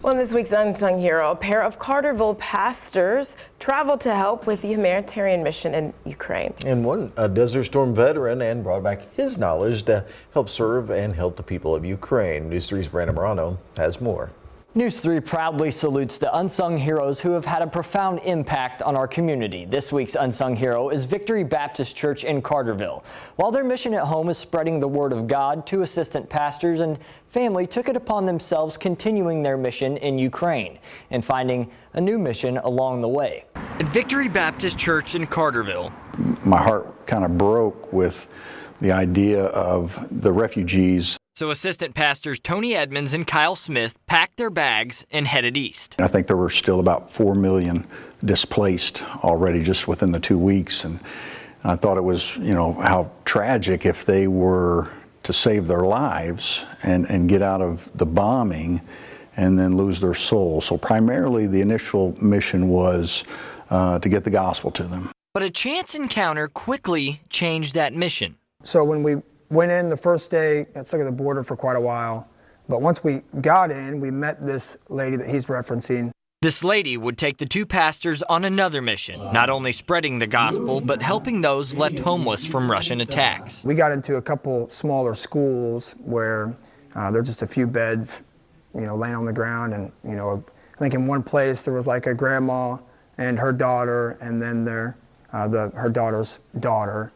Well, in this week's Unsung Hero, a pair of Carterville pastors traveled to help with the humanitarian mission in Ukraine. And one, a Desert Storm veteran, and brought back his knowledge to help serve and help the people of Ukraine. News 3's Brandon Morano has more. News 3 proudly salutes the unsung heroes who have had a profound impact on our community. This week's unsung hero is Victory Baptist Church in Carterville. While their mission at home is spreading the word of God, two assistant pastors and family took it upon themselves continuing their mission in Ukraine and finding a new mission along the way. At Victory Baptist Church in Carterville, my heart kind of broke with the idea of the refugees. So assistant pastors Tony Edmonds and Kyle Smith packed their bags and headed east. I think there were still about 4 million displaced already just within the 2 weeks. And I thought it was, how tragic if they were to save their lives and get out of the bombing and then lose their soul. So primarily the initial mission was to get the gospel to them. But a chance encounter quickly changed that mission. So when we went in the first day, got stuck at the border for quite a while. But once we got in, we met this lady that he's referencing. This lady would take the two pastors on another mission, not only spreading the gospel, but helping those left homeless from Russian attacks. We got into a couple smaller schools where there are just a few beds, laying on the ground. And, I think in one place there was like a grandma and her daughter, and then her daughter's daughter.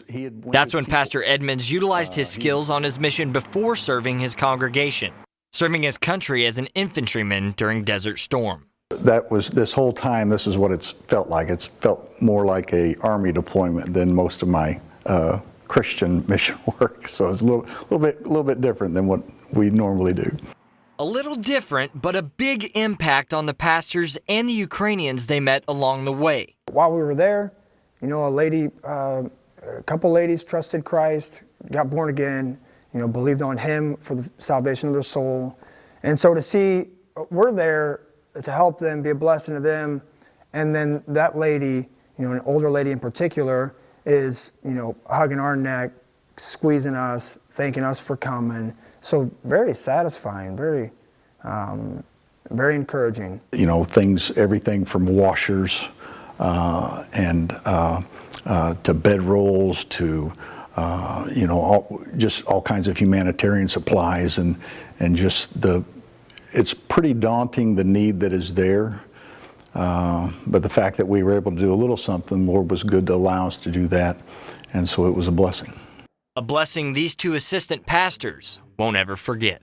That's when Pastor Edmonds utilized his skills on his mission before serving his congregation, serving his country as an infantryman during Desert Storm. That was this whole time, this is what it's felt like. It's felt more like a army deployment than most of my Christian mission work. So it's a little bit different than what we normally do. A little different, but a big impact on the pastors and the Ukrainians they met along the way. While we were there, a couple ladies trusted Christ, got born again, believed on Him for the salvation of their soul. And so to see, we're there to help them, be a blessing to them. And then that lady, an older lady in particular, is, hugging our neck, squeezing us, thanking us for coming. So very satisfying, very encouraging. Everything from washers, and to bedrolls to just all kinds of humanitarian supplies and just it's pretty daunting, the need that is there, but the fact that we were able to do a little something, the Lord was good to allow us to do that, and so it was a blessing. A blessing these two assistant pastors won't ever forget.